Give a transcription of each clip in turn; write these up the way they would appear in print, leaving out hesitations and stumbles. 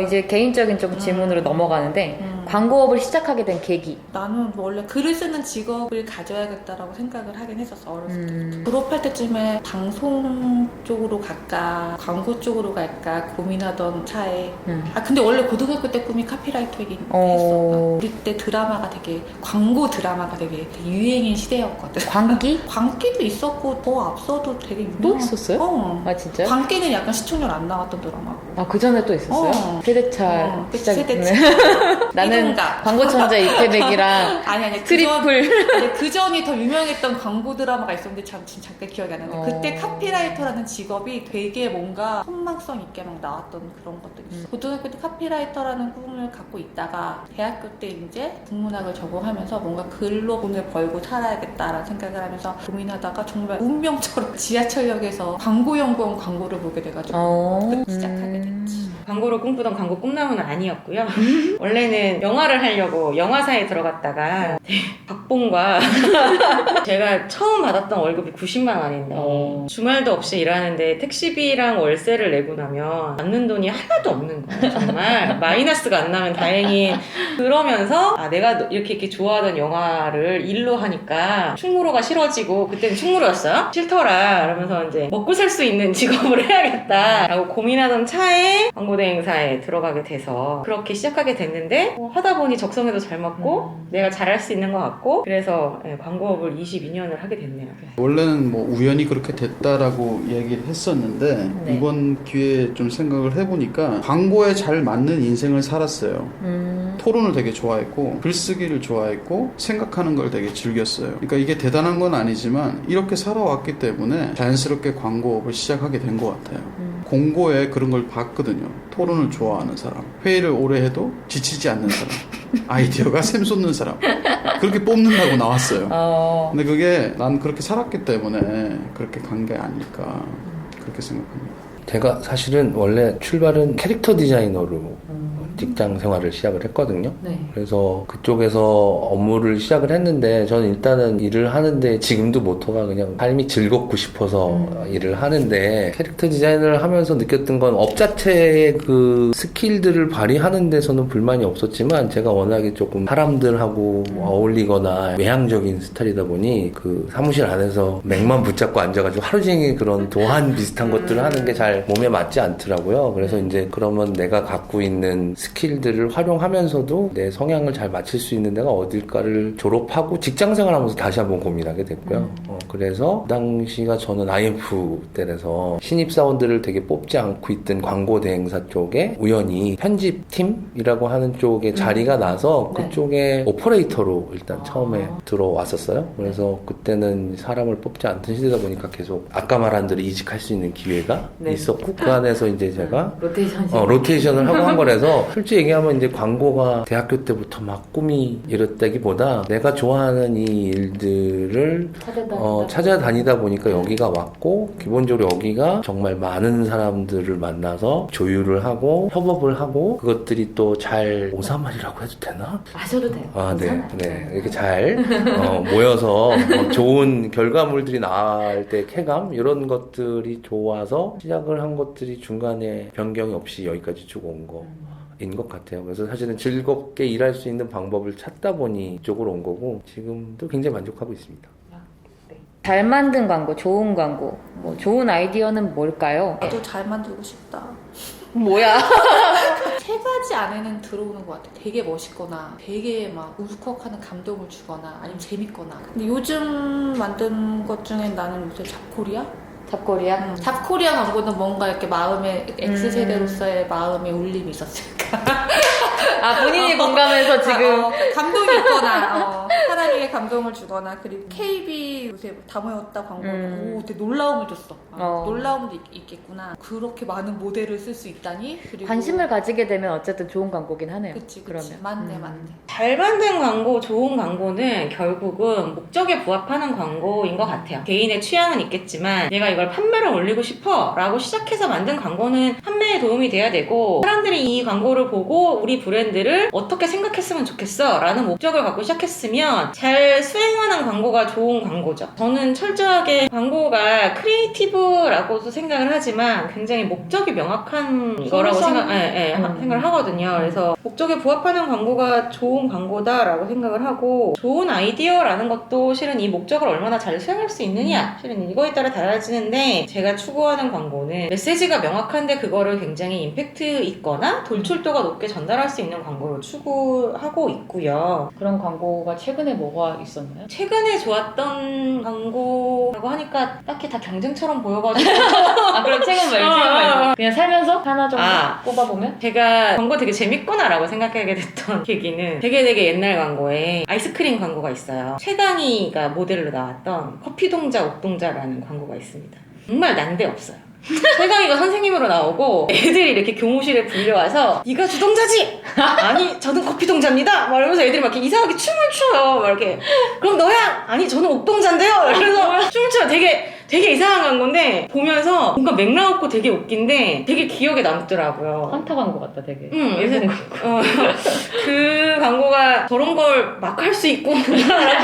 이제 개인적인 좀 질문으로 넘어가는데 광고업을 시작하게 된 계기. 나는 원래 글을 쓰는 직업을 가져야겠다라고 생각을 하긴 했었어, 어렸을 때부터. 졸업할 때쯤에 방송 쪽으로 갈까 광고 쪽으로 갈까 고민하던 차에 근데 원래 고등학교 때 꿈이 카피라이터이긴 했었어. 우리 때 드라마가 되게 광고 드라마가 되게 유행인 시대였거든. 광기? 광기도 있었고 더 앞서도 되게 유명한 또 있었어요? 아 진짜요? 광기는 약간 시청률 안 나왔던 드라마고. 그 전에 또 있었어요? 세대차 시작. 세대차. 나는 이동갑. 광고천재 이태백이랑 아니 트리플. 그 전이 더 유명했던 광고 드라마가 있었는데 지금 잠깐 기억이 안 나는데 그때 카피라이터라는 직업이 되게 뭔가 선망성 있게 막 나왔던 그런 것들이 있어. 고등학교 때 카피라이터라는 꿈을 갖고 있다가 대학교 때 이제 국문학을 전공하면서 뭔가 글로 돈을 벌고 살아야겠다라는 생각을 하면서 고민하다가 정말 운명처럼 지하철역에서 광고연구원 광고를 보게 돼가지고 시작하게 됐지. 광고로 꿈꾸던 광고 꿈나무는 아니었고요. 원래는 영화를 하려고 영화사에 들어갔다가 박봉과 제가 처음 받았던 월급이 90만 원인데 주말도 없이 일하는데 택시비랑 월세를 내고 나면 남는 돈이 하나도 없는 거예요. 정말 마이너스가 안 나면 다행히. 그러면서 내가 이렇게 좋아하던 영화를 일로 하니까 충무로가 싫어지고, 그때는 충무로였어요. 싫더라. 그러면서 이제 먹고 살 수 있는 직업을 해야겠다 라고 고민하던 차에 광고 대행사에 들어가게 돼서 그렇게 시작하게 됐는데 하다 보니 적성에도 잘 맞고 내가 잘할 수 있는 것 같고, 그래서 광고업을 22년을 하게 됐네요. 원래는 뭐 우연히 그렇게 됐다라고 얘기를 했었는데 이번 기회에 좀 생각을 해보니까 광고에 잘 맞는 인생을 살았어요. 토론을 되게 좋아했고 글쓰기를 좋아했고 생각하는 걸 되게 즐겼어요. 그러니까 이게 대단한 건 아니지만 이렇게 살아왔기 때문에 자연스럽게 광고업을 시작하게 된 것 같아요. 공고에 그런 걸 봤거든요. 토론을 좋아하는 사람, 회의를 오래 해도 지치지 않는 사람, 아이디어가 샘솟는 사람, 그렇게 뽑는다고 나왔어요. 근데 그게 난 그렇게 살았기 때문에 그렇게 간 게 아닐까 그렇게 생각합니다. 제가 사실은 원래 출발은 캐릭터 디자이너로 직장 생활을 시작을 했거든요. 그래서 그쪽에서 업무를 시작을 했는데 저는 일단은 일을 하는데 지금도 모토가 그냥 삶이 즐겁고 싶어서 일을 하는데, 캐릭터 디자인을 하면서 느꼈던 건 업 자체의 그 스킬들을 발휘하는 데서는 불만이 없었지만 제가 워낙에 조금 사람들하고 어울리거나 외향적인 스타일이다 보니 그 사무실 안에서 맥만 붙잡고 앉아가지고 하루 종일 그런 도안 비슷한 것들을 하는 게 잘 몸에 맞지 않더라고요. 그래서 이제 그러면 내가 갖고 있는 스킬들을 활용하면서도 내 성향을 잘 맞출 수 있는 데가 어딜까를 졸업하고 직장생활 하면서 다시 한번 고민하게 됐고요. 그래서 그 당시가 저는 IF 때라서 신입사원들을 되게 뽑지 않고 있던 광고 대행사 쪽에 우연히 편집팀이라고 하는 쪽에 자리가 나서 그쪽에 오퍼레이터로 일단 처음에 들어왔었어요. 그래서 그때는 사람을 뽑지 않던 시대다 보니까 계속 아까 말한 대로 이직할 수 있는 기회가 있었고, 그 안에서 이제 제가 로테이션을 하고 한 거라서 솔직히 얘기하면 이제 광고가 대학교 때부터 막 꿈이 이랬다기보다 내가 좋아하는 이 일들을 찾아다니다 보니까 여기가 왔고, 기본적으로 여기가 정말 많은 사람들을 만나서 조율을 하고 협업을 하고, 그것들이 또 잘 오사말이라고 해도 되나? 하셔도 돼요. 네. 이렇게 잘 모여서 좋은 결과물들이 나올 때 쾌감 이런 것들이 좋아서 시작을 한 것들이 중간에 변경이 없이 여기까지 쭉 온 거. 인 것 같아요. 그래서 사실은 즐겁게 일할 수 있는 방법을 찾다 보니 이쪽으로 온 거고, 지금도 굉장히 만족하고 있습니다. 잘 만든 광고, 좋은 광고, 뭐 좋은 아이디어는 뭘까요? 나도 잘 만들고 싶다. 뭐야? 세 가지 안에는 들어오는 것 같아. 되게 멋있거나 되게 막 울컥하는 감동을 주거나 아니면 재밌거나. 근데 요즘 만든 것 중에 나는 요새 잡코리아? 잡코리아? 잡코리아 광고는 뭔가 이렇게 마음에 X세대로서의 마음에 울림이 있었을까. 본인이 공감해서 지금 감동이 있거나 사람에게 감동을 주거나. 그리고 KB 요새 다 모였다 광고는 되게 놀라움을 줬어. 놀라움도 있겠구나. 그렇게 많은 모델을 쓸 수 있다니. 그리고 관심을 가지게 되면 어쨌든 좋은 광고긴 하네요. 그치. 그러면 맞네. 잘 만든 광고, 좋은 광고는 결국은 목적에 부합하는 광고인 것 같아요. 개인의 취향은 있겠지만 내가 이걸 이걸 판매를 올리고 싶어 라고 시작해서 만든 광고는 판매에 도움이 돼야 되고, 사람들이 이 광고를 보고 우리 브랜드를 어떻게 생각했으면 좋겠어 라는 목적을 갖고 시작했으면 잘 수행하는 광고가 좋은 광고죠. 저는 철저하게 광고가 크리에이티브라고도 생각을 하지만 굉장히 목적이 명확한 거라고 생각을 하거든요. 그래서 목적에 부합하는 광고가 좋은 광고다라고 생각을 하고, 좋은 아이디어라는 것도 실은 이 목적을 얼마나 잘 수행할 수 있느냐, 실은 이거에 따라 달라지는데, 제가 추구하는 광고는 메시지가 명확한데 그거를 굉장히 임팩트 있거나 돌출도가 높게 전달할 수 있는 광고를 추구하고 있고요. 그런 광고가 최근에 뭐가 있었나요? 최근에 좋았던 광고라고 하니까 딱히 다 경쟁처럼 보여가지고 아, 그럼 최근 말고 그냥 살면서 하나 정도 꼽아보면? 제가 광고 되게 재밌구나라고 생각하게 됐던 계기는 되게 옛날 광고에 아이스크림 광고가 있어요. 최강희가 모델로 나왔던 커피동자 옥동자라는 광고가 있습니다. 정말 난데없어요. 최강희가 선생님으로 나오고 애들이 이렇게 교무실에 불려와서 네가 주동자지? 아니 저는 커피동자입니다. 막 이러면서 애들이 막 이렇게 이상하게 춤을 춰요. 막 이렇게. 그럼 너야? 아니 저는 옥동자인데요. 이러면서 춤을 춰요. 되게 이상한 광고인데 보면서 뭔가 맥락 없고 되게 웃긴데 되게 기억에 남더라고요. 한타 광고 같다 되게. 그래서 그 광고가 저런 걸 막 할 수 있구나.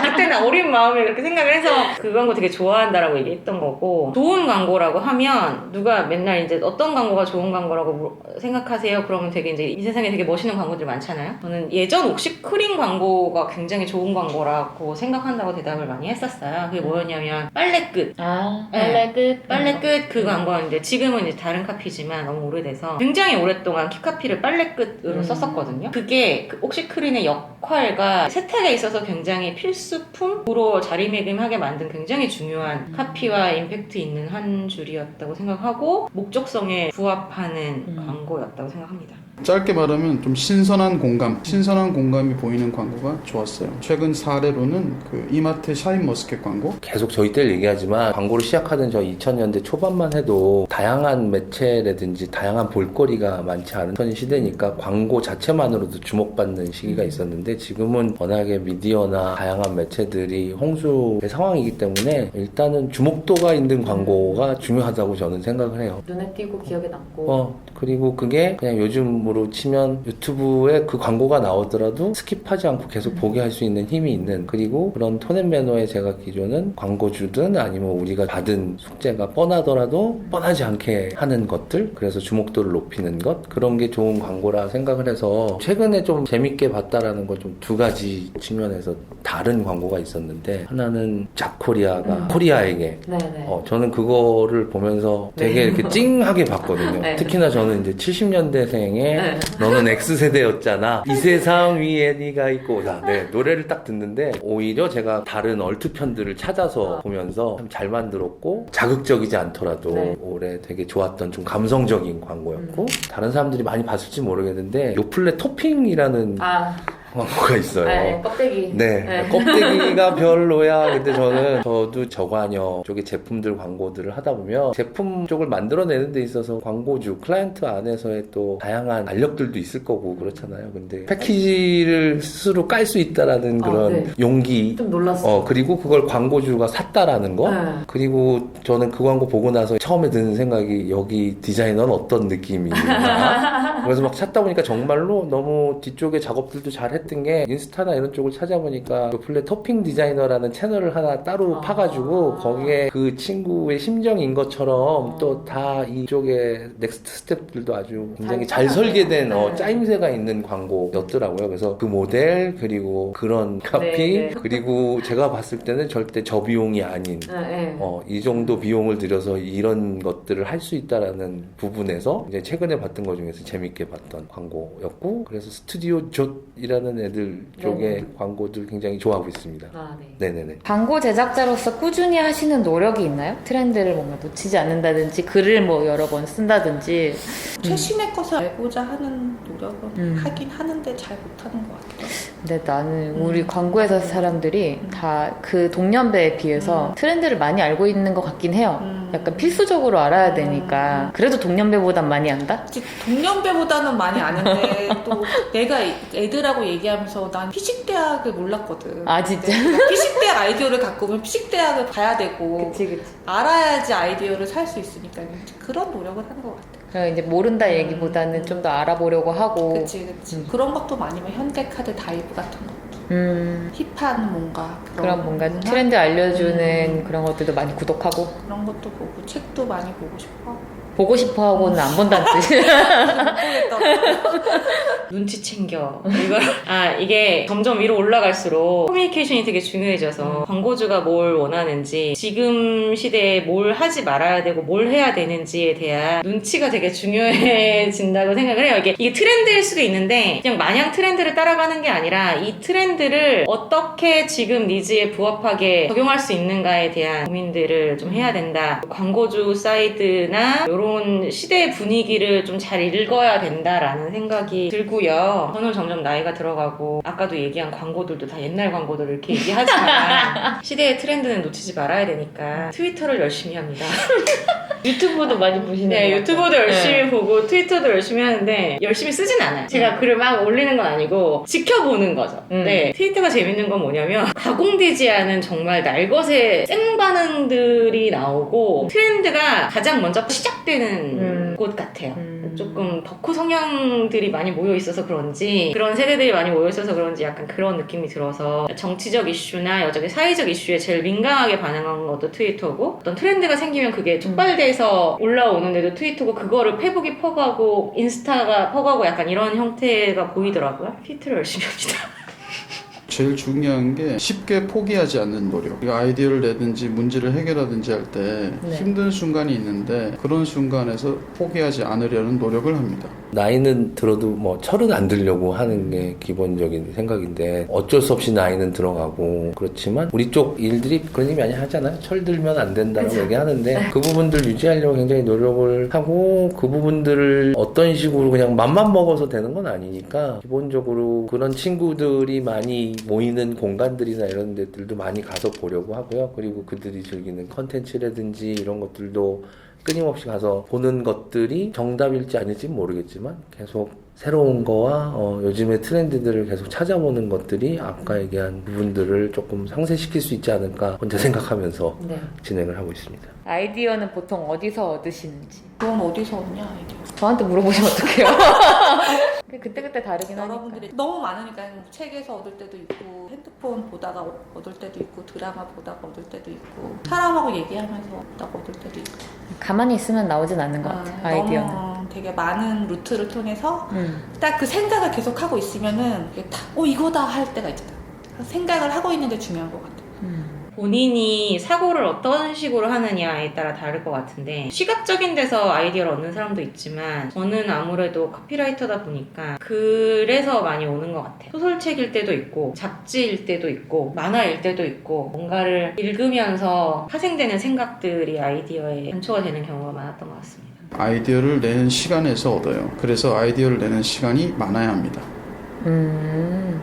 그때는 어린 마음에 그렇게 생각을 해서 그 광고 되게 좋아한다라고 얘기했던 거고, 좋은 광고라고 하면 누가 맨날 이제 어떤 광고가 좋은 광고라고 생각하세요? 그러면 되게 이제 이 세상에 되게 멋있는 광고들 많잖아요. 저는 예전 옥시크림 광고가 굉장히 좋은 광고라고 생각한다고 대답을 많이 했었어요. 그게 뭐였냐면 빨래끝. 빨래끝 그 광고는 이제 지금은 이제 다른 카피지만 너무 오래돼서 굉장히 오랫동안 키카피를 빨래끝으로 썼었거든요. 그게 그 옥시크린의 역할과 세탁에 있어서 굉장히 필수품으로 자리매김하게 만든 굉장히 중요한 카피와 임팩트 있는 한 줄이었다고 생각하고, 목적성에 부합하는 광고였다고 생각합니다. 짧게 말하면 좀 신선한 공감이 보이는 광고가 좋았어요. 최근 사례로는 그 이마트 샤인머스켓 광고. 계속 저희 때를 얘기하지만 광고를 시작하던 저 2000년대 초반만 해도 다양한 매체라든지 다양한 볼거리가 많지 않은 시대니까 광고 자체만으로도 주목받는 시기가 있었는데, 지금은 워낙에 미디어나 다양한 매체들이 홍수의 상황이기 때문에 일단은 주목도가 있는 광고가 중요하다고 저는 생각을 해요. 눈에 띄고 기억에 남고. 그리고 그게 그냥 요즘으로 치면 유튜브에 그 광고가 나오더라도 스킵하지 않고 계속 보게 할 수 있는 힘이 있는, 그리고 그런 톤앤매너의 제가 기조는 광고주든 아니면 우리가 받은 숙제가 뻔하더라도 뻔하지 않게 하는 것들, 그래서 주목도를 높이는 것, 그런 게 좋은 광고라 생각을 해서 최근에 좀 재밌게 봤다라는 건 좀 두 가지 측면에서 다른 광고가 있었는데, 하나는 자코리아가 코리아에게 저는 그거를 보면서 되게 이렇게 찡하게 봤거든요. 특히나 저는 이제 70년대생에 너는 X세대였잖아. 이 세상 위에 네가 있고. 노래를 딱 듣는데 오히려 제가 다른 얼투편들을 찾아서 보면서 참 잘 만들었고 자극적이지 않더라도 올해 되게 좋았던 좀 감성적인 광고였고, 다른 사람들이 많이 봤을지 모르겠는데 요플레 토핑이라는 광고가 있어요. 껍데기. 껍데기가 별로야. 근데 저도 저관여 쪽의 제품들 광고들을 하다 보면 제품 쪽을 만들어내는 데 있어서 광고주, 클라이언트 안에서의 또 다양한 알력들도 있을 거고 그렇잖아요. 근데 패키지를 스스로 깔 수 있다라는 그런 용기. 좀 놀랐어. 그리고 그걸 광고주가 샀다라는 거. 그리고 저는 그 광고 보고 나서 처음에 드는 생각이, 여기 디자이너는 어떤 느낌이냐. 그래서 막 찾다 보니까 정말로 너무 뒤쪽에 작업들도 잘 했던 게, 인스타나 이런 쪽을 찾아보니까 요플레 토핑 디자이너라는 채널을 하나 따로 파가지고 거기에 그 친구의 심정인 것처럼 또 다 이쪽에 넥스트 스텝들도 아주 굉장히 잘 설계된 짜임새가 있는 광고였더라고요. 그래서 그 모델, 그리고 그런 카피, 그리고 제가 봤을 때는 절대 저비용이 아닌 이 정도 비용을 들여서 이런 것들을 할 수 있다라는 부분에서 이제 최근에 봤던 것 중에서 재밌게 봤던 광고였고, 그래서 스튜디오 좆이라는 애들 쪽에 광고들 굉장히 좋아하고 있습니다. 네네네. 광고 제작자로서 꾸준히 하시는 노력이 있나요? 트렌드를 뭔가 놓치지 않는다든지 글을 뭐 여러 번 쓴다든지. 최신의 것을 알고자 하는 노력은 하긴 하는데 잘 못하는 것 같아요. 근데 나는 우리 광고회사 사람들이 다 그 동년배에 비해서 트렌드를 많이 알고 있는 것 같긴 해요. 약간 필수적으로 알아야 되니까 그래도 동년배보단 많이 안다? 이제 동년배보다는 많이 아는데 또 내가 애들하고 얘기하면서 난 피식대학을 몰랐거든. 아 진짜? 피식대학 아이디어를 갖고 오면 피식대학을 가야 되고 그치. 알아야지 아이디어를 살 수 있으니까 그런 노력을 하는 것 같아. 그냥 이제 모른다 얘기보다는 좀 더 알아보려고 하고. 그치. 그런 것도 많이 뭐 현대카드 다이브 같은 것도. 힙한 뭔가 그런 뭔가 문화? 트렌드 알려주는 그런 것들도 많이 구독하고 그런 것도 보고 책도 많이 보고 싶어. 보고 싶어 하고는 안 본다는 뜻이. 눈치 챙겨. 이게 점점 위로 올라갈수록 커뮤니케이션이 되게 중요해져서 광고주가 뭘 원하는지, 지금 시대에 뭘 하지 말아야 되고 뭘 해야 되는지에 대한 눈치가 되게 중요해진다고 생각을 해요. 이게 트렌드일 수도 있는데 그냥 마냥 트렌드를 따라가는 게 아니라 이 트렌드를 어떻게 지금 니즈에 부합하게 적용할 수 있는가에 대한 고민들을 좀 해야 된다. 광고주 사이드나 이런 시대의 분위기를 좀 잘 읽어야 된다라는 생각이 들고요. 저는 점점 나이가 들어가고 아까도 얘기한 광고들도 다 옛날 광고들을 이렇게 얘기하지만 시대의 트렌드는 놓치지 말아야 되니까 트위터를 열심히 합니다. 유튜브도 많이 보시는 네, 것 유튜브도 같아요. 열심히 보고 트위터도 열심히 하는데 열심히 쓰진 않아요. 제가 글을 막 올리는 건 아니고 지켜보는 거죠. 네, 트위터가 재밌는 건 뭐냐면 가공되지 않은 정말 날것의 생반응들이 나오고 트렌드가 가장 먼저 시작되는 곳 같아요. 조금 덕후 성향들이 많이 모여 있어서 그런지, 그런 세대들이 많이 모여 있어서 그런지 약간 그런 느낌이 들어서 정치적 이슈나 여전히 사회적 이슈에 제일 민감하게 반응하는 것도 트위터고, 어떤 트렌드가 생기면 그게 촉발돼서 올라오는데도 트위터고, 그거를 페북이 퍼가고 인스타가 퍼가고 약간 이런 형태가 보이더라고요. 트위터를 열심히 합니다. 제일 중요한 게 쉽게 포기하지 않는 노력. 아이디어를 내든지 문제를 해결하든지 할 때 네. 힘든 순간이 있는데 그런 순간에서 포기하지 않으려는 노력을 합니다. 나이는 들어도 뭐 철은 안 들려고 하는 게 기본적인 생각인데 어쩔 수 없이 나이는 들어가고, 그렇지만 우리 쪽 일들이 그런 얘기 많이 하잖아요. 철 들면 안 된다고 얘기하는데 그 부분들 유지하려고 굉장히 노력을 하고, 그 부분들을 어떤 식으로 그냥 맘만 먹어서 되는 건 아니니까 기본적으로 그런 친구들이 많이 모이는 공간들이나 이런 데들도 많이 가서 보려고 하고요. 그리고 그들이 즐기는 컨텐츠라든지 이런 것들도 끊임없이 가서 보는 것들이 정답일지 아닐지 모르겠지만 계속 새로운 거와 요즘의 트렌드들을 계속 찾아보는 것들이 아까 얘기한 부분들을 조금 상쇄시킬 수 있지 않을까 혼자 생각하면서 네. 진행을 하고 있습니다. 아이디어는 보통 어디서 얻으시는지 그건 어디서 얻냐 아이디어. 저한테 물어보시면 어떡해요? 그때그때 다르긴 하니까. 여러분들이 너무 많으니까 책에서 얻을 때도 있고, 핸드폰 보다가 얻을 때도 있고, 드라마 보다가 얻을 때도 있고, 사람하고 얘기하면서 얻을 때도 있고. 가만히 있으면 나오진 않는 것 같아요. 아이디어는. 너무 되게 많은 루트를 통해서 딱 그 생각을 계속 하고 있으면은 이게 딱 이거다 할 때가 있잖아. 생각을 하고 있는 게 중요한 것 같아. 본인이 사고를 어떤 식으로 하느냐에 따라 다를 것 같은데, 시각적인 데서 아이디어를 얻는 사람도 있지만 저는 아무래도 카피라이터다 보니까 그래서 많이 오는 것 같아요. 소설책일 때도 있고 잡지일 때도 있고 만화일 때도 있고, 뭔가를 읽으면서 파생되는 생각들이 아이디어에 단초가 되는 경우가 많았던 것 같습니다. 아이디어를 내는 시간에서 얻어요. 그래서 아이디어를 내는 시간이 많아야 합니다.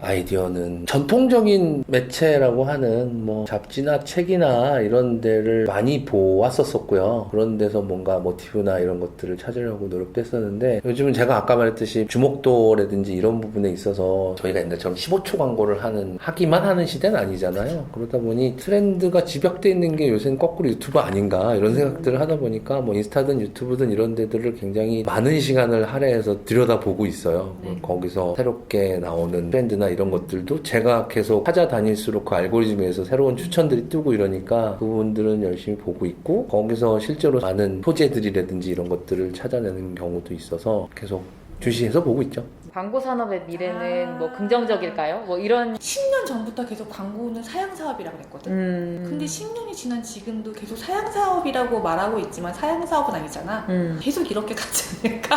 아이디어는 전통적인 매체라고 하는 뭐 잡지나 책이나 이런 데를 많이 보았었고요. 그런 데서 뭔가 모티브나 이런 것들을 찾으려고 노력도 했었는데, 요즘은 제가 아까 말했듯이 주목도라든지 이런 부분에 있어서 저희가 옛날처럼 15초 광고를 하기만 하는 시대는 아니잖아요. 그러다 보니 트렌드가 집약되어 있는 게 요새는 거꾸로 유튜브 아닌가 이런 생각들을 하다 보니까 뭐 인스타든 유튜브든 이런 데들을 굉장히 많은 시간을 할애해서 들여다보고 있어요. 거기서 새롭게 나오는 트렌드나 이런 것들도 제가 계속 찾아다닐수록 그 알고리즘에서 새로운 추천들이 뜨고 이러니까 그 부분들은 열심히 보고 있고, 거기서 실제로 많은 소재들이라든지 이런 것들을 찾아내는 경우도 있어서 계속 주시해서 보고 있죠. 광고 산업의 미래는 뭐 긍정적일까요? 뭐 이런 10년 전부터 계속 광고는 사양사업이라고 그랬거든. 근데 10년이 지난 지금도 계속 사양사업이라고 말하고 있지만 사양사업은 아니잖아. 계속 이렇게 가지 않을까?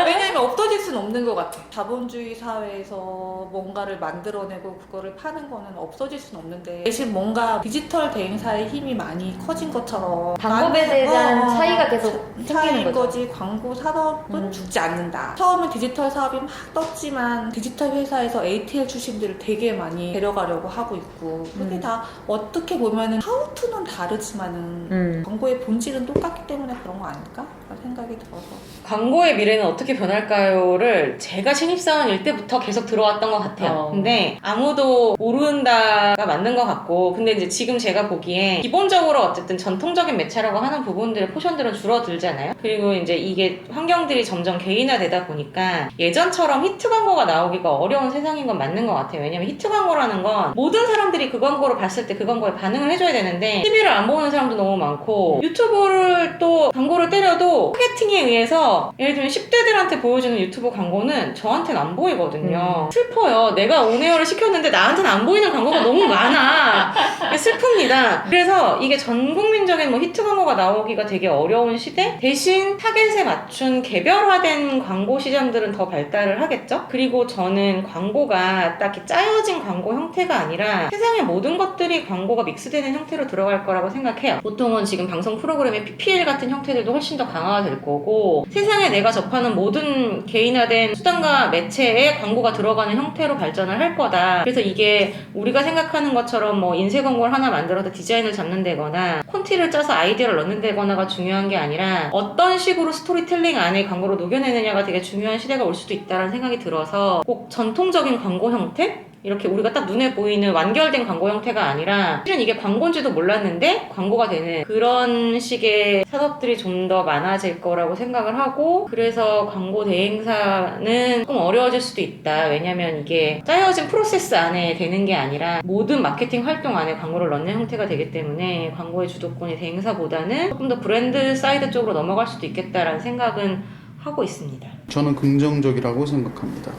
왜냐면 없어질 수는 없는 것 같아. 자본주의 사회에서 뭔가를 만들어내고 그거를 파는 거는 없어질 수는 없는데, 대신 뭔가 디지털 대행사의 힘이 많이 커진 것처럼 방법에 대한 차이가 계속 생기는 차이인 거죠. 거지. 광고 산업은 죽지 않는다. 처음에 디지털 사업이 막 확 떴지만 디지털 회사에서 ATL 출신들을 되게 많이 데려가려고 하고 있고 그게 다 어떻게 보면은 하우투는 다르지만은 광고의 본질은 똑같기 때문에 그런 거 아닐까? 라는 생각이 들어서 광고의 미래는 어떻게 변할까요를 제가 신입사원일 때부터 계속 들어왔던 것 같아요. 근데 아무도 모른다가 맞는 것 같고, 근데 이제 지금 제가 보기에 기본적으로 어쨌든 전통적인 매체라고 하는 부분들의 포션들은 줄어들잖아요. 그리고 이제 이게 환경들이 점점 개인화되다 보니까 예전처럼 히트 광고가 나오기가 어려운 세상인 건 맞는 것 같아요. 왜냐면 히트 광고라는 건 모든 사람들이 그 광고를 봤을 때 그 광고에 반응을 해줘야 되는데 TV를 안 보는 사람도 너무 많고 유튜브를 또 광고를 때려도 타겟팅에 의해서 예를 들면 10대들한테 보여주는 유튜브 광고는 저한테는 안 보이거든요. 슬퍼요. 내가 온에어를 시켰는데 나한테는 안 보이는 광고가 너무 많아. 슬픕니다. 그래서 이게 전 국민적인 뭐 히트 광고가 나오기가 되게 어려운 시대? 대신 타겟에 맞춘 개별화된 광고 시장들은 더 발달을 하겠죠? 그리고 저는 광고가 딱히 짜여진 광고 형태가 아니라 세상의 모든 것들이 광고가 믹스되는 형태로 들어갈 거라고 생각해요. 보통은 지금 방송 프로그램의 PPL 같은 형태들도 훨씬 더 강화가 될 거고 세상에 내가 접하는 모든 개인화된 수단과 매체에 광고가 들어가는 형태로 발전을 할 거다. 그래서 이게 우리가 생각하는 것처럼 뭐 인쇄 광고를 하나 만들어서 디자인을 잡는 데거나 콘티를 짜서 아이디어를 넣는 데거나가 중요한 게 아니라 어떤 식으로 스토리텔링 안에 광고를 녹여내느냐가 되게 중요한 시대가 올 수도 있다는 생각이 들어서 꼭 전통적인 광고 형태? 이렇게 우리가 딱 눈에 보이는 완결된 광고 형태가 아니라 실은 이게 광고인지도 몰랐는데 광고가 되는 그런 식의 산업들이 좀 더 많아질 거라고 생각을 하고 그래서 광고 대행사는 조금 어려워질 수도 있다. 왜냐면 이게 짜여진 프로세스 안에 되는 게 아니라 모든 마케팅 활동 안에 광고를 넣는 형태가 되기 때문에 광고의 주도권이 대행사보다는 조금 더 브랜드 사이드 쪽으로 넘어갈 수도 있겠다라는 생각은 하고 있습니다. 저는 긍정적이라고 생각합니다.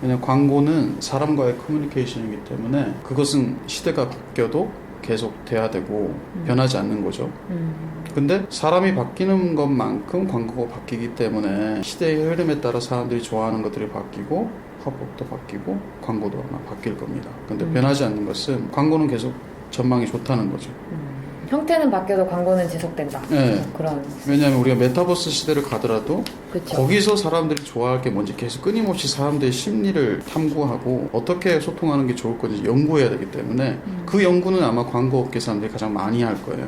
왜냐하면 광고는 사람과의 커뮤니케이션이기 때문에 그것은 시대가 바뀌어도 계속 돼야 되고 변하지 않는 거죠. 근데 사람이 바뀌는 것만큼 광고가 바뀌기 때문에 시대의 흐름에 따라 사람들이 좋아하는 것들이 바뀌고 화법도 바뀌고 광고도 아마 바뀔 겁니다. 근데 변하지 않는 것은 광고는 계속 전망이 좋다는 거죠. 형태는 바뀌어도 광고는 지속된다. 네. 그런. 왜냐하면 우리가 메타버스 시대를 가더라도 그쵸. 거기서 사람들이 좋아할 게 뭔지 계속 끊임없이 사람들의 심리를 탐구하고 어떻게 소통하는 게 좋을 건지 연구해야 되기 때문에 그 연구는 아마 광고업계 사람들이 가장 많이 할 거예요.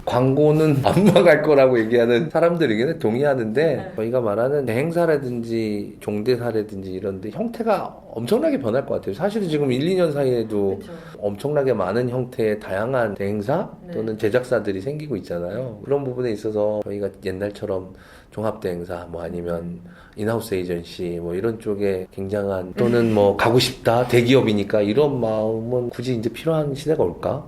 광고는 안 망할 거라고 얘기하는 사람들 의견에 동의하는데 저희가 말하는 대행사라든지 종대사라든지 이런 데 형태가 엄청나게 변할 것 같아요. 사실은 지금 1, 2년 사이에도 그쵸. 엄청나게 많은 형태의 다양한 대행사 또는 제작사들이 생기고 있잖아요. 그런 부분에 있어서 저희가 옛날처럼 종합대행사 뭐 아니면 인하우스 에이전시 뭐 이런 쪽에 굉장한 또는 뭐 가고 싶다 대기업이니까 이런 마음은 굳이 이제 필요한 시대가 올까?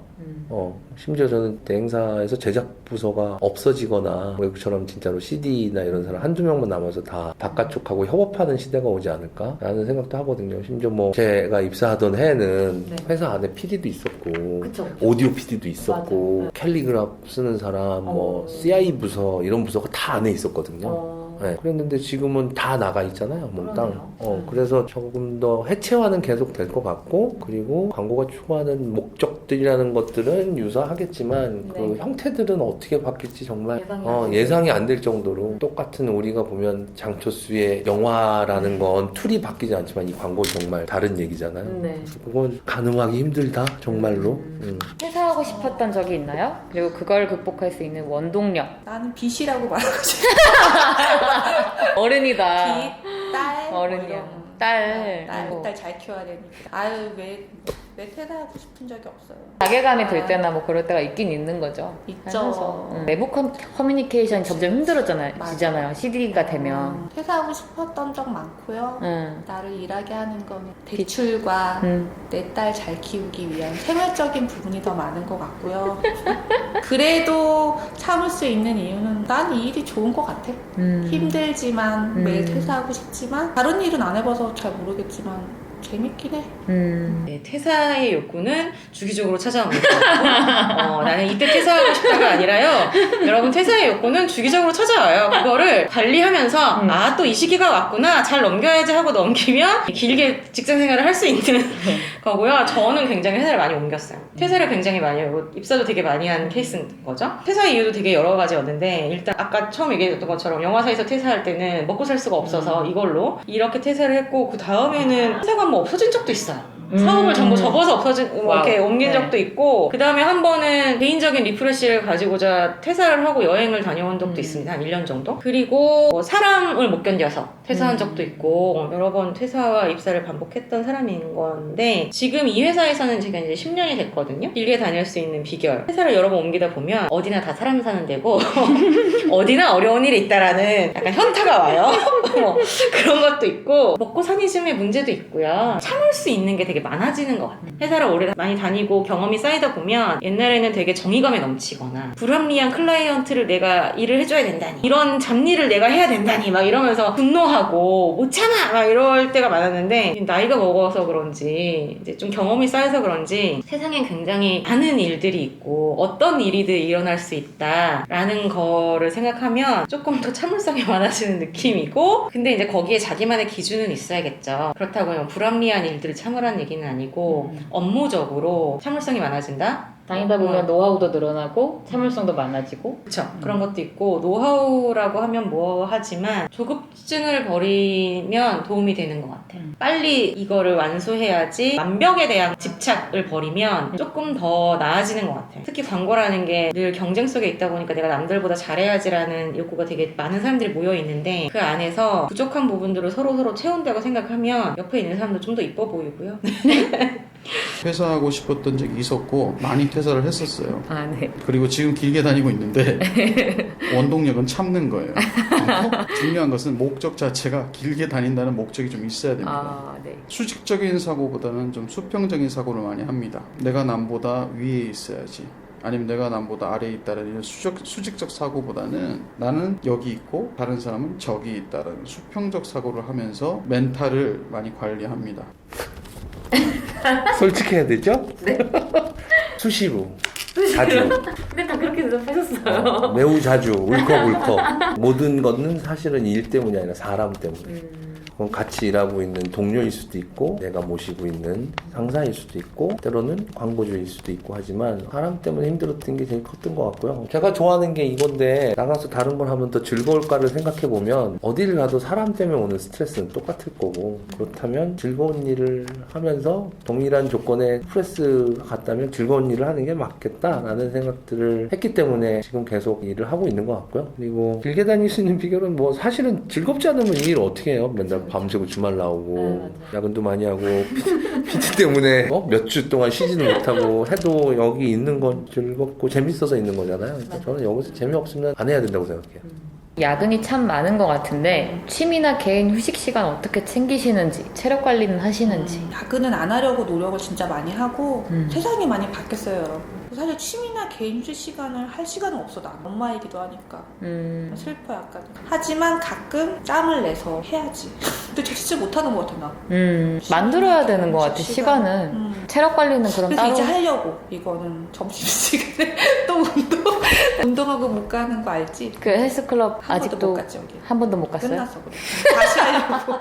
심지어 저는 대행사에서 제작 부서가 없어지거나 외국처럼 진짜로 CD나 이런 사람 한두 명만 남아서 다 바깥쪽하고 협업하는 시대가 오지 않을까? 라는 생각도 하거든요. 심지어 뭐 제가 입사하던 해에는 회사 안에 PD도 있었고 그쵸. 오디오 PD도 있었고 맞아요. 캘리그라프 쓰는 사람 뭐 CI 부서 이런 부서가 다 안에 있었거든요. 네, 그랬는데 지금은 다 나가 있잖아요, 몽땅. 그래서 조금 더 해체화는 계속 될 것 같고, 그리고 광고가 추구하는 목적들이라는 것들은 유사하겠지만, 그 형태들은 어떻게 바뀔지 정말 예상이 안 될 정도로 똑같은 우리가 보면 장초수의 영화라는 건 툴이 바뀌지 않지만 이 광고 정말 다른 얘기잖아요. 그래서 그건 가늠하기 힘들다, 정말로. 회사하고 싶었던 적이 있나요? 그리고 그걸 극복할 수 있는 원동력. 나는 빚이라고 말하고 싶어. 어른이다. 빚, 딸, 어른이야. 딸. 딸 잘 키워야 되니까. 아유 왜 퇴사하고 싶은 적이 없어요. 자괴감이 들 때나 뭐 그럴 때가 있긴 있는 거죠. 있죠. 살면서. 내부 커뮤니케이션이 점점 힘들어지잖아요. CD가 되면. 퇴사하고 싶었던 적 많고요. 나를 일하게 하는 거는 대출과 내 딸 잘 키우기 위한 생활적인 부분이 더 많은 것 같고요. 그래도 참을 수 있는 이유는 난 이 일이 좋은 것 같아. 힘들지만 매일 퇴사하고 싶지만 다른 일은 안 해봐서 잘 모르겠지만 재밌긴 해. 네, 퇴사의 욕구는 주기적으로 찾아옵니다. 나는 이때 퇴사하고 싶다가 아니라요. 여러분 퇴사의 욕구는 주기적으로 찾아와요. 그거를 관리하면서 아, 또 이 시기가 왔구나. 잘 넘겨야지 하고 넘기면 길게 직장 생활을 할 수 있는 거고요. 저는 굉장히 회사를 많이 옮겼어요. 퇴사를 굉장히 많이 하고 입사도 되게 많이 한 케이스인 거죠. 퇴사의 이유도 되게 여러 가지였는데 일단 아까 처음 얘기했던 것처럼 영화사에서 퇴사할 때는 먹고 살 수가 없어서 이걸로 이렇게 퇴사를 했고 그 다음에는 회사가 뭐 없어진 적도 있어요. 사업을 전부 접어서 없어진 뭐 이렇게 옮긴 적도 있고 그 다음에 한 번은 개인적인 리프레시를 가지고자 퇴사를 하고 여행을 다녀온 적도 있습니다. 한 1년 정도. 그리고 사람을 못 견뎌서 퇴사한 적도 있고 여러 번 퇴사와 입사를 반복했던 사람인 건데 지금 이 회사에서는 제가 이제 10년이 됐거든요. 길게 다닐 수 있는 비결. 회사를 여러 번 옮기다 보면 어디나 다 사람 사는 데고 어디나 어려운 일이 있다라는 약간 현타가 와요. 뭐 그런 것도 있고 먹고 사니즘의 문제도 있고요. 참을 수 있는 게 되게 많아지는 것 같아요. 회사를 오래 많이 다니고 경험이 쌓이다 보면 옛날에는 되게 정의감에 넘치거나 불합리한 클라이언트를 내가 일을 해줘야 된다니 이런 잡일을 내가 해야 된다니 막 이러면서 분노하고 못 참아 막 이럴 때가 많았는데 나이가 먹어서 그런지 이제 좀 경험이 쌓여서 그런지 세상엔 굉장히 많은 일들이 있고 어떤 일이든 일어날 수 있다라는 거를 생각하면 조금 더 참을성이 많아지는 느낌이고 근데 이제 거기에 자기만의 기준은 있어야겠죠. 그렇다고 하면 불합리한 일들을 참으라는 얘기는 아니고 업무적으로 참을성이 많아진다? 다니다 보면 노하우도 늘어나고 참을성도 많아지고 그렇죠. 그런 것도 있고 노하우라고 하면 뭐 하지만 조급증을 버리면 도움이 되는 것 같아요. 빨리 이거를 완수해야지 완벽에 대한 집착을 버리면 조금 더 나아지는 것 같아요. 특히 광고라는 게 늘 경쟁 속에 있다 보니까 내가 남들보다 잘해야지라는 욕구가 되게 많은 사람들이 모여 있는데 그 안에서 부족한 부분들을 서로 채운다고 생각하면 옆에 있는 사람도 좀 더 이뻐 보이고요. 퇴사하고 싶었던 적이 있었고 많이 퇴사를 했었어요. 아, 네. 그리고 지금 길게 다니고 있는데 원동력은 참는 거예요. 중요한 것은 목적 자체가 길게 다닌다는 목적이 좀 있어야 됩니다. 아, 네. 수직적인 사고보다는 좀 수평적인 사고를 많이 합니다. 내가 남보다 위에 있어야지. 아니면 내가 남보다 아래에 있다는 이런 수직적 사고보다는 나는 여기 있고 다른 사람은 저기 있다는 수평적 사고를 하면서 멘탈을 많이 관리합니다. 솔직해야 되죠? 네. 수시로 자주 근데 다 그렇게 대답하셨어요. 매우 자주 울컥울컥 모든 거는 사실은 일 때문이 아니라 사람 때문에 그건 같이 일하고 있는 동료일 수도 있고 내가 모시고 있는 상사일 수도 있고 때로는 광고주일 수도 있고 하지만 사람 때문에 힘들었던 게 제일 컸던 것 같고요. 제가 좋아하는 게 이건데 나가서 다른 걸 하면 더 즐거울까를 생각해보면 어디를 가도 사람 때문에 오는 스트레스는 똑같을 거고 그렇다면 즐거운 일을 하면서 동일한 조건의 스트레스가 같다면 즐거운 일을 하는 게 맞겠다라는 생각들을 했기 때문에 지금 계속 일을 하고 있는 것 같고요. 그리고 길게 다닐 수 있는 비결은 뭐 사실은 즐겁지 않으면 이 일 어떻게 해요? 맨날 밤새고 주말 나오고 야근도 많이 하고 PT 때문에 몇 주 동안 쉬지는 못하고 해도 여기 있는 건 즐겁고 재밌어서 있는 거잖아요. 그러니까 저는 여기서 재미없으면 안 해야 된다고 생각해요. 야근이 참 많은 것 같은데 취미나 개인 휴식 시간 어떻게 챙기시는지 체력 관리는 하시는지 야근은 안 하려고 노력을 진짜 많이 하고 세상이 많이 바뀌었어요, 여러분. 사실 취미나 개인 휴식 시간을 할 시간은 없어. 나 엄마이기도 하니까 슬퍼 약간. 하지만 가끔 짬을 내서 해야지. 근데 저 진짜 못하는 것 같아 나. 만들어야 되는 것 같아 시간은. 체력 관리는 그럼 그래서 따로 이제 하려고. 이거는 점심시간에 또 운동하고 못 가는 거 알지? 그 헬스클럽 한 번도 아직도 못 갔지 여기. 한 번도 못 갔어요? 끝났어 그래. 다시 하려고.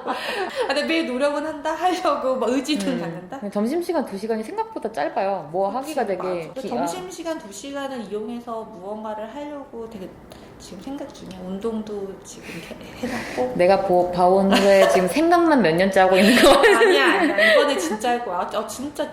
근데 매일 노력은 한다 하려고 막 의지는 갖는다. 점심시간 2시간이 생각보다 짧아요. 뭐 하기가 되게 점심시간 2시간을 이용해서 무언가를 하려고 되게 지금 생각 중이야. 운동도 지금 해놨고. 내가 봐온 후에 지금 생각만 몇 년째 하고 있는 거 아니야. 이번에 진짜 할 거야. 진짜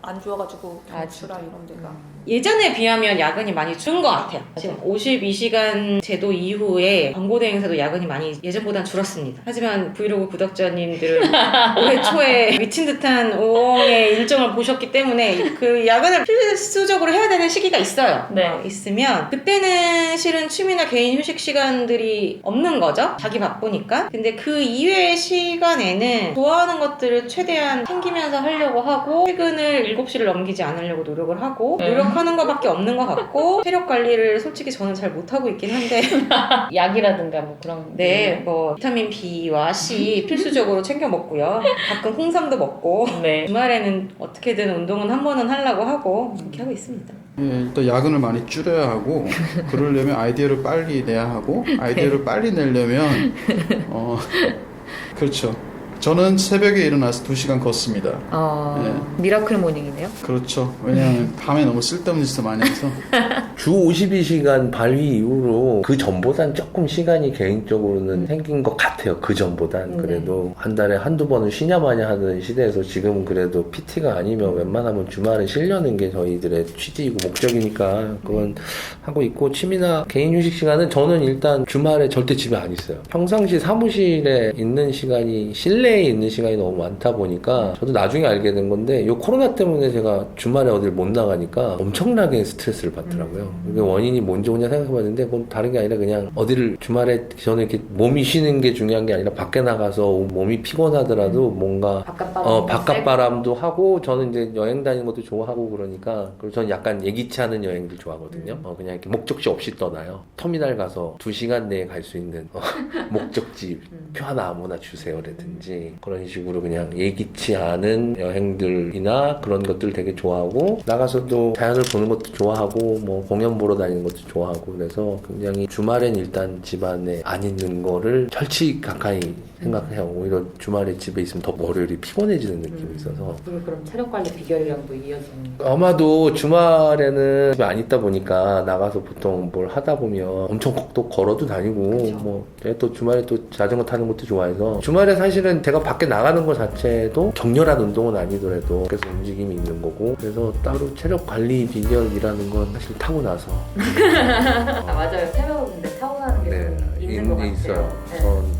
안 좋아가지고 경추랑 이런 데가. 예전에 비하면 야근이 많이 준 것 같아요. 지금 52시간 제도 이후에 광고 대행사도 야근이 많이 예전보단 줄었습니다. 하지만 브이로그 구독자님들은 올해 초에 미친 듯한 5월의 일정을 보셨기 때문에 그 야근을 필수적으로 해야 되는 시기가 있어요. 네. 있으면 그때는 실은 취미나 개인 휴식 시간들이 없는 거죠. 자기 바쁘니까. 근데 그 이외의 시간에는 좋아하는 것들을 최대한 챙기면서 하려고 하고 퇴근을 7시를 넘기지 않으려고 노력을 하고 노력하는 것밖에 없는 것 같고 체력 관리를 솔직히 저는 잘 못하고 있긴 한데 약이라든가 뭐 그런. 네, 뭐 비타민 B와 C 필수적으로 챙겨 먹고요. 가끔 홍삼도 먹고 네. 주말에는 어떻게든 운동은 한 번은 하려고 하고 이렇게 하고 있습니다. 예, 일단 야근을 많이 줄여야 하고 그러려면 아이디어를 빨리 내야 하고 아이디어를 빨리 내려면 그렇죠. 저는 새벽에 일어나서 2시간 걷습니다. 미라클 모닝이네요. 그렇죠. 왜냐하면 밤에 너무 쓸데없는 짓을 많이 해서. 주 52시간 발휘 이후로 그 전보단 조금 시간이 개인적으로는 생긴 것 같아요. 그 전보단. 그래도 한 달에 한두 번은 쉬냐 마냐 하던 시대에서 지금은 그래도 PT가 아니면 웬만하면 주말에 쉬려는 게 저희들의 취지이고 목적이니까 그건 하고 있고, 취미나 개인 휴식 시간은 저는 일단 주말에 절대 집에 안 있어요. 평상시 사무실에 있는 시간이 실내에 있는 시간이 너무 많다 보니까 저도 나중에 알게 된 건데, 요 코로나 때문에 제가 주말에 어딜 못 나가니까 엄청나게 스트레스를 받더라고요. 이게 원인이 뭔지 혼자 생각해봤는데 그건 다른 게 아니라 그냥 어디를 주말에 저는 이렇게 몸이 쉬는 게 중요한 게 아니라 밖에 나가서 몸이 피곤하더라도 뭔가 바깥바람도 하고, 저는 이제 여행 다니는 것도 좋아하고 그러니까, 그리고 저는 약간 예기치 않은 여행들 좋아하거든요. 그냥 이렇게 목적지 없이 떠나요. 터미널 가서 2시간 내에 갈 수 있는 목적지 표 하나 아무나 주세요라든지 그런 식으로 그냥 예기치 않은 여행들이나 그런 것들 되게 좋아하고, 나가서도 자연을 보는 것도 좋아하고 뭐 공연 보러 다니는 것도 좋아하고, 그래서 굉장히 주말엔 일단 집안에 안 있는 거를 철치 가까이 생각해요. 오히려 주말에 집에 있으면 더 월요일이 피곤해지는 느낌이 있어서. 그럼 체력 관리 비결이랑도 이어지는. 아마도 주말에는 집에 안 있다 보니까 나가서 보통 뭘 하다 보면 엄청 또 걸어도 다니고, 그쵸. 뭐 제가 또 주말에 또 자전거 타는 것도 좋아해서 주말에 사실은 제가 밖에 나가는 것 자체도 격렬한 운동은 아니더라도 그래서 움직임이 있는 거고, 그래서 따로 체력 관리 비결이라는 건 사실 타고나서 맞아요. 새벽인데 타고나는 게 있는 것 같아요. 있어요. 네. 전